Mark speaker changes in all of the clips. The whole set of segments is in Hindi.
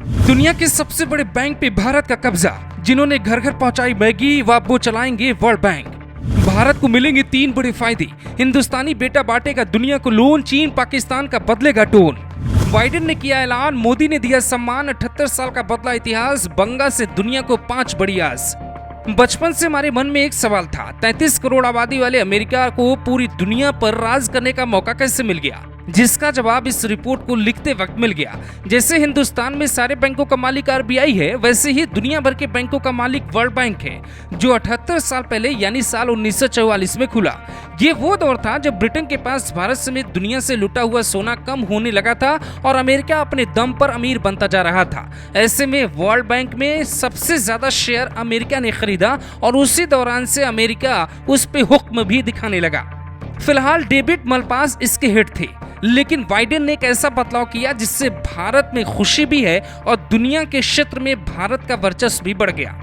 Speaker 1: दुनिया के सबसे बड़े बैंक पे भारत का कब्जा, जिन्होंने घर घर पहुंचाई मैगी व वो चलाएंगे वर्ल्ड बैंक। भारत को मिलेंगे 3 बड़े फायदे। हिंदुस्तानी बेटा बांटेगा दुनिया को लोन, चीन पाकिस्तान का बदलेगा टोन। बाइडेन ने किया ऐलान, मोदी ने दिया सम्मान, 78 साल का बदला इतिहास, बंगा से दुनिया को 5 बड़ी आस। बचपन से हमारे मन में एक सवाल था, 33 करोड़ आबादी वाले अमेरिका को पूरी दुनिया पर राज करने का मौका कैसे मिल गया, जिसका जवाब इस रिपोर्ट को लिखते वक्त मिल गया। जैसे हिंदुस्तान में सारे बैंकों का मालिक आरबीआई है, वैसे ही दुनिया भर के बैंकों का मालिक वर्ल्ड बैंक है, जो 78 साल पहले यानी साल 1944 में खुला। ये वो दौर था जब ब्रिटेन के पास भारत समेत दुनिया से लुटा हुआ सोना कम होने लगा था और अमेरिका अपने दम पर अमीर बनता जा रहा था। ऐसे में वर्ल्ड बैंक में सबसे ज्यादा शेयर अमेरिका ने खरीदा और उसी दौरान से अमेरिका उस पे हुक्म भी दिखाने लगा। फिलहाल डेविड मलपास इसके हेड थे, लेकिन बाइडेन ने एक ऐसा बदलाव किया जिससे भारत में खुशी भी है और दुनिया के क्षेत्र में भारत का वर्चस्व भी बढ़ गया।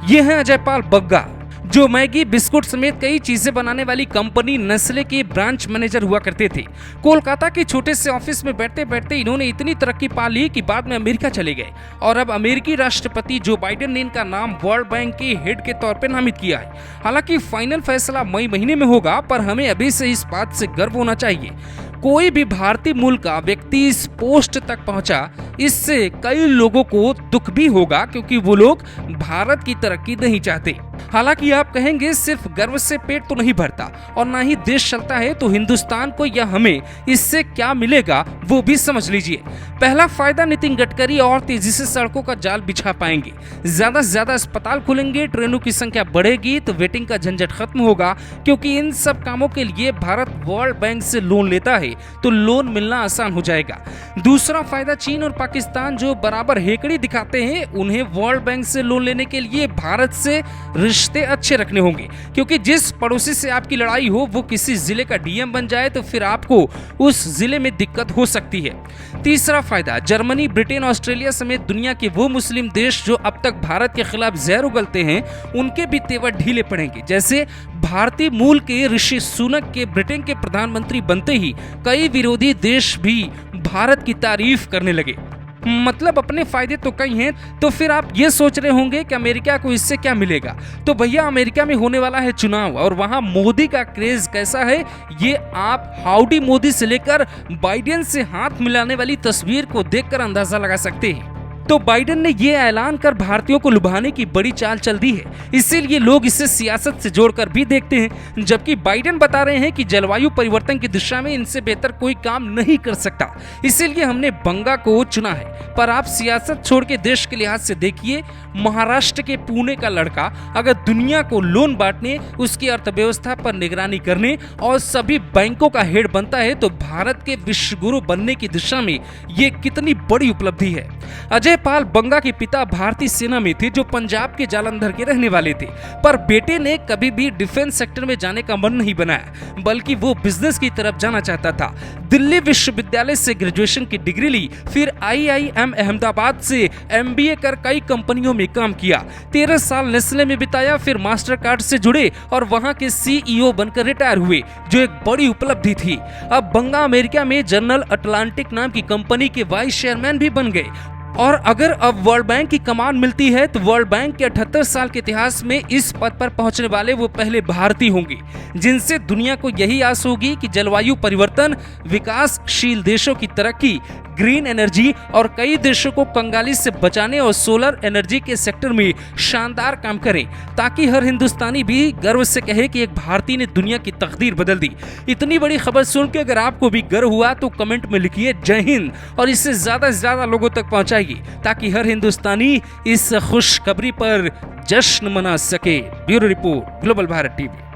Speaker 1: ये है अजय पाल बग्गा, जो मैगी, बिस्कुट समेत कई चीजें बनाने वाली कंपनी नेस्ले के ब्रांच मैनेजर हुआ करते थे। कोलकाता के छोटे से ऑफिस में बैठते बैठते इन्होंने इतनी तरक्की पा ली कि बाद में अमेरिका चले गए और अब अमेरिकी राष्ट्रपति जो बाइडेन ने इनका नाम वर्ल्ड बैंक के हेड के तौर पर नामित किया है। हालांकि फाइनल फैसला मई महीने में होगा, पर हमें अभी से इस बात से गर्व होना चाहिए। कोई भी भारतीय मूल का व्यक्ति इस पोस्ट तक पहुंचा, इससे कई लोगों को दुख भी होगा, क्योंकि वो लोग भारत की तरक्की नहीं चाहते। हालांकि आप कहेंगे सिर्फ गर्व से पेट तो नहीं भरता और ना ही देश चलता है, तो हिंदुस्तान को या हमें इससे क्या मिलेगा वो भी समझ लीजिए। पहला फायदा, नितिन गडकरी और तेजी से सड़कों का जाल बिछा पाएंगे। ज्यादा से ज्यादा अस्पताल खुलेंगे, ट्रेनों की संख्या बढ़ेगी, तो वेटिंग का झंझट खत्म होगा, क्योंकि इन सब कामों के लिए भारत वर्ल्ड बैंक से लोन लेता है, तो लोन मिलना आसान हो जाएगा। दूसरा फायदा, चीन और पाकिस्तान जो बराबर हेकड़ी दिखाते हैं, उन्हें वर्ल्ड बैंक से लोन लेने के लिए भारत से रिश्ते अच्छे रखने होंगे, क्योंकि जिस पड़ोसी से आपकी लड़ाई हो वो किसी जिले का डीएम बन जाए तो फिर आपको उस जिले में दिक्कत हो सकती है। तीसरा फायदा, जर्मनी, ब्रिटेन, ऑस्ट्रेलिया समेत दुनिया के वो मुस्लिम देश जो अब तक भारत के खिलाफ जहर उगलते हैं, उनके भी तेवर ढीले पड़ेंगे। जैसे भारतीय मूल के ऋषि सुनक के ब्रिटेन के प्रधानमंत्री बनते ही कई विरोधी देश भी भारत की तारीफ करने लगे। मतलब अपने फायदे तो कई हैं। तो फिर आप ये सोच रहे होंगे कि अमेरिका को इससे क्या मिलेगा। तो भैया, अमेरिका में होने वाला है चुनाव और वहां मोदी का क्रेज कैसा है, ये आप हाउडी मोदी से लेकर बाइडेन से हाथ मिलाने वाली तस्वीर को देखकर अंदाजा लगा सकते हैं। तो बाइडेन ने ये ऐलान कर भारतीयों को लुभाने की बड़ी चाल चल दी है, इसीलिए लोग इसे सियासत से जोड़कर भी देखते हैं। जबकि बाइडेन बता रहे हैं कि जलवायु परिवर्तन की दिशा में इनसे बेहतर कोई काम नहीं कर सकता, इसीलिए हमने बंगा को चुना है। पर आप सियासत छोड़ के देश के लिहाज से देखिए, महाराष्ट्र के पुणे का लड़का अगर दुनिया को लोन बांटने, उसकी अर्थव्यवस्था पर निगरानी करने और सभी बैंकों का हेड बनता है, तो भारत के विश्वगुरु बनने की दिशा में ये कितनी बड़ी उपलब्धि है। अजय पाल बंगा के पिता भारतीय सेना में थे, जो पंजाब के जालंधर के रहने वाले थे, पर बेटे ने कभी भी डिफेंस सेक्टर में जाने का मन नहीं बनाया, बल्कि वो बिजनेस की तरफ जाना चाहता था। दिल्ली विश्वविद्यालय से ग्रेजुएशन की डिग्री ली, फिर IIM अहमदाबाद से MBA कर कई कंपनियों में काम किया। 13 साल नेस्ले में बिताया, फिर मास्टर कार्ड से जुड़े और वहां के CEO बनकर रिटायर हुए, जो एक बड़ी उपलब्धि थी। अब बंगा अमेरिका में जनरल अटलांटिक नाम की कंपनी के वाइस चेयरमैन भी बन गए। और अगर अब वर्ल्ड बैंक की कमान मिलती है, तो वर्ल्ड बैंक के 78 साल के इतिहास में इस पद पर पहुंचने वाले वो पहले भारतीय होंगे, जिनसे दुनिया को यही आस होगी कि जलवायु परिवर्तन, विकासशील देशों की तरक्की, ग्रीन एनर्जी और कई देशों को कंगाली से बचाने और सोलर एनर्जी के सेक्टर में शानदार काम करें, ताकि हर हिंदुस्तानी भी गर्व से कहे कि एक भारतीय ने दुनिया की तकदीर बदल दी। इतनी बड़ी खबर सुन के अगर आपको भी गर्व हुआ तो कमेंट में लिखिए जय हिंद और इसे ज्यादा से ज्यादा लोगों तक पहुंचाइए, ताकि हर हिंदुस्तानी इस खुशखबरी पर जश्न मना सके। Bureau report, global Bharat TV.